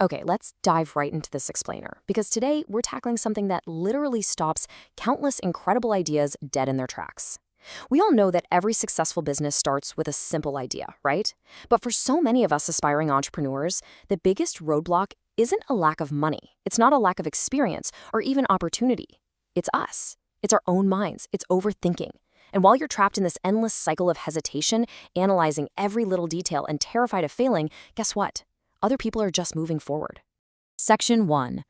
Okay, let's dive right into this explainer, because today we're tackling something that literally stops countless incredible ideas dead in their tracks. We all know that every successful business starts with a simple idea, right? But for so many of us aspiring entrepreneurs, the biggest roadblock isn't a lack of money. It's not a lack of experience or even opportunity. It's us. It's our own minds. It's overthinking. And while you're trapped in this endless cycle of hesitation, analyzing every little detail and terrified of failing, guess what? Other people are just moving forward. Section 1.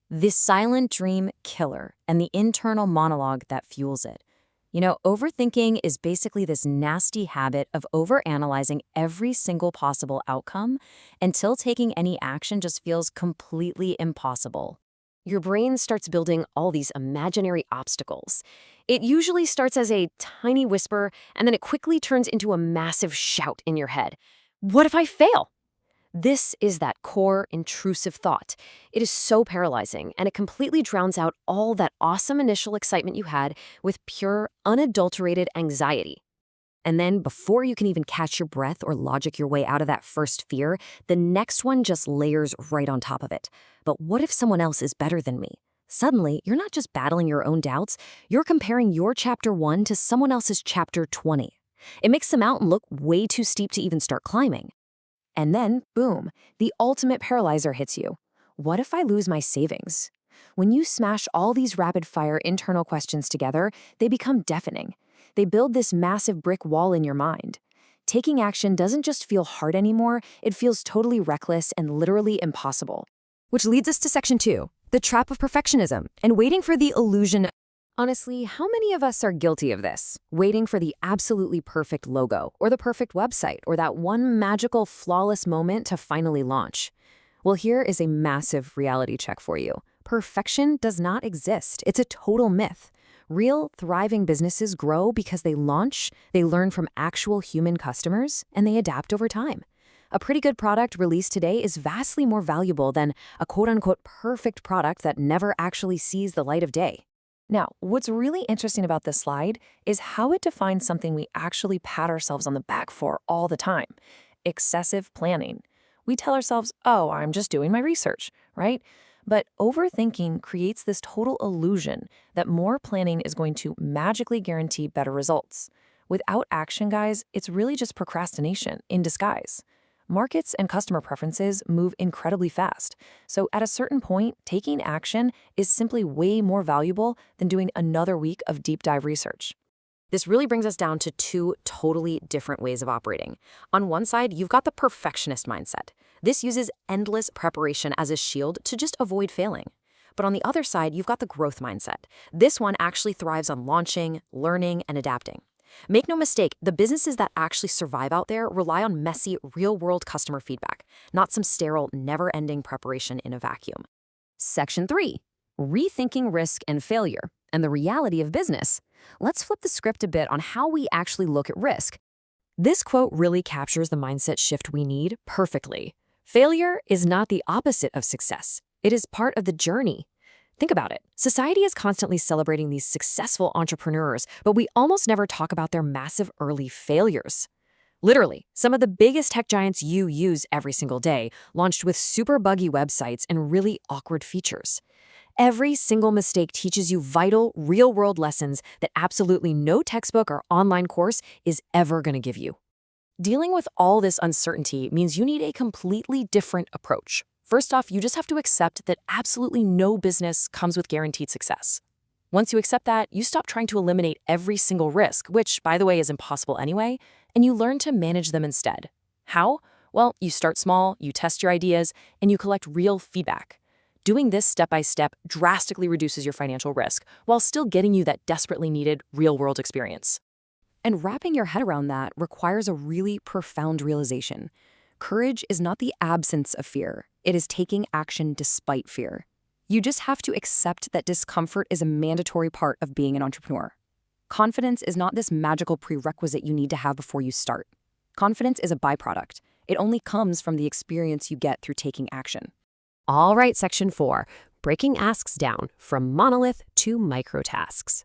The silent dream killer and the internal monologue that fuels it. Overthinking is basically this nasty habit of overanalyzing every single possible outcome until taking any action just feels completely impossible. Your brain starts building all these imaginary obstacles. It usually starts as a tiny whisper, and then it quickly turns into a massive shout in your head. What if I fail? This is that core, intrusive thought. It is so paralyzing, and it completely drowns out all that awesome initial excitement you had with pure, unadulterated anxiety. And then, before you can even catch your breath or logic your way out of that first fear, the next one just layers right on top of it. But what if someone else is better than me? Suddenly, you're not just battling your own doubts, you're comparing your chapter 1 to someone else's chapter 20. It makes the mountain look way too steep to even start climbing. And then, boom, the ultimate paralyzer hits you. What if I lose my savings? When you smash all these rapid-fire internal questions together, they become deafening. They build this massive brick wall in your mind. Taking action doesn't just feel hard anymore, it feels totally reckless and literally impossible. Which leads us to Section 2, the trap of perfectionism and waiting for the illusion. Honestly, how many of us are guilty of this? Waiting for the absolutely perfect logo, or the perfect website, or that one magical, flawless moment to finally launch. Well, here is a massive reality check for you. Perfection does not exist. It's a total myth. Real, thriving businesses grow because they launch, they learn from actual human customers, and they adapt over time. A pretty good product released today is vastly more valuable than a quote-unquote perfect product that never actually sees the light of day. Now, what's really interesting about this slide is how it defines something we actually pat ourselves on the back for all the time: excessive planning. We tell ourselves, oh, I'm just doing my research, right? But overthinking creates this total illusion that more planning is going to magically guarantee better results. Without action, guys, it's really just procrastination in disguise. Markets and customer preferences move incredibly fast, so at a certain point, taking action is simply way more valuable than doing another week of deep dive research. This really brings us down to two totally different ways of operating. On one side, you've got the perfectionist mindset. This uses endless preparation as a shield to just avoid failing. But on the other side, you've got the growth mindset. This one actually thrives on launching, learning, and adapting. Make no mistake, the businesses that actually survive out there rely on messy, real-world customer feedback, not some sterile, never-ending preparation in a vacuum. Section 3. Rethinking risk and failure and the reality of business. Let's flip the script a bit on how we actually look at risk. This quote really captures the mindset shift we need perfectly. Failure is not the opposite of success. It is part of the journey. Think about it. Society is constantly celebrating these successful entrepreneurs, but we almost never talk about their massive early failures. Literally, some of the biggest tech giants you use every single day launched with super buggy websites and really awkward features. Every single mistake teaches you vital, real-world lessons that absolutely no textbook or online course is ever going to give you. Dealing with all this uncertainty means you need a completely different approach. First off, you just have to accept that absolutely no business comes with guaranteed success. Once you accept that, you stop trying to eliminate every single risk, which, by the way, is impossible anyway, and you learn to manage them instead. How? Well, you start small, you test your ideas, and you collect real feedback. Doing this step by step drastically reduces your financial risk while still getting you that desperately needed real-world experience. And wrapping your head around that requires a really profound realization. Courage is not the absence of fear. It is taking action despite fear. You just have to accept that discomfort is a mandatory part of being an entrepreneur. Confidence is not this magical prerequisite you need to have before you start. Confidence is a byproduct. It only comes from the experience you get through taking action. All right, Section 4, breaking asks down from monolith to microtasks.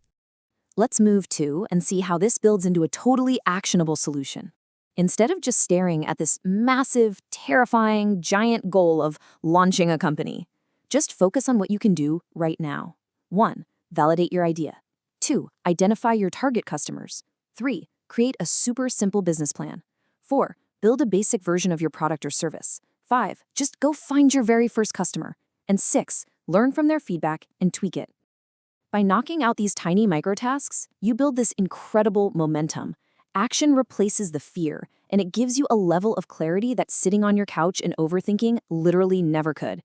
Let's move to and see how this builds into a totally actionable solution. Instead of just staring at this massive, terrifying, giant goal of launching a company, just focus on what you can do right now. 1. Validate your idea. 2. Identify your target customers. 3. Create a super simple business plan. 4. Build a basic version of your product or service. 5. Just go find your very first customer. And 6. Learn from their feedback and tweak it. By knocking out these tiny microtasks, you build this incredible momentum. Action replaces the fear, and it gives you a level of clarity that sitting on your couch and overthinking literally never could.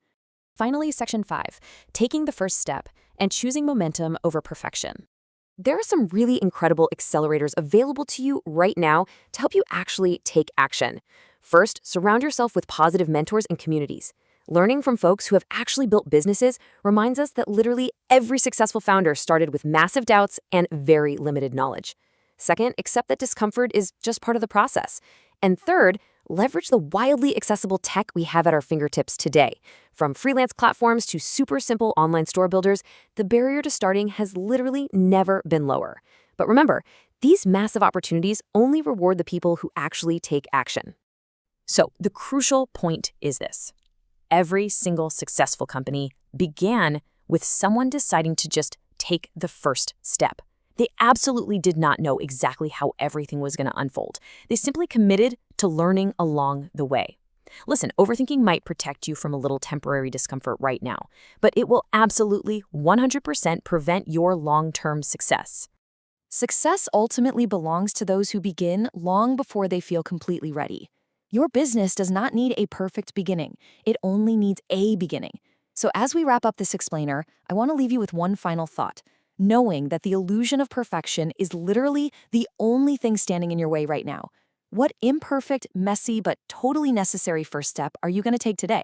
Finally, Section 5, taking the first step and choosing momentum over perfection. There are some really incredible accelerators available to you right now to help you actually take action. First, surround yourself with positive mentors and communities. Learning from folks who have actually built businesses reminds us that literally every successful founder started with massive doubts and very limited knowledge. Second, accept that discomfort is just part of the process. And third, leverage the wildly accessible tech we have at our fingertips today. From freelance platforms to super simple online store builders, the barrier to starting has literally never been lower. But remember, these massive opportunities only reward the people who actually take action. So the crucial point is this. Every single successful company began with someone deciding to just take the first step. They absolutely did not know exactly how everything was going to unfold. They simply committed to learning along the way. Listen, overthinking might protect you from a little temporary discomfort right now, but it will absolutely 100% prevent your long-term success. Success ultimately belongs to those who begin long before they feel completely ready. Your business does not need a perfect beginning. It only needs a beginning. So as we wrap up this explainer, I want to leave you with one final thought. Knowing that the illusion of perfection is literally the only thing standing in your way right now. What imperfect, messy, but totally necessary first step are you going to take today?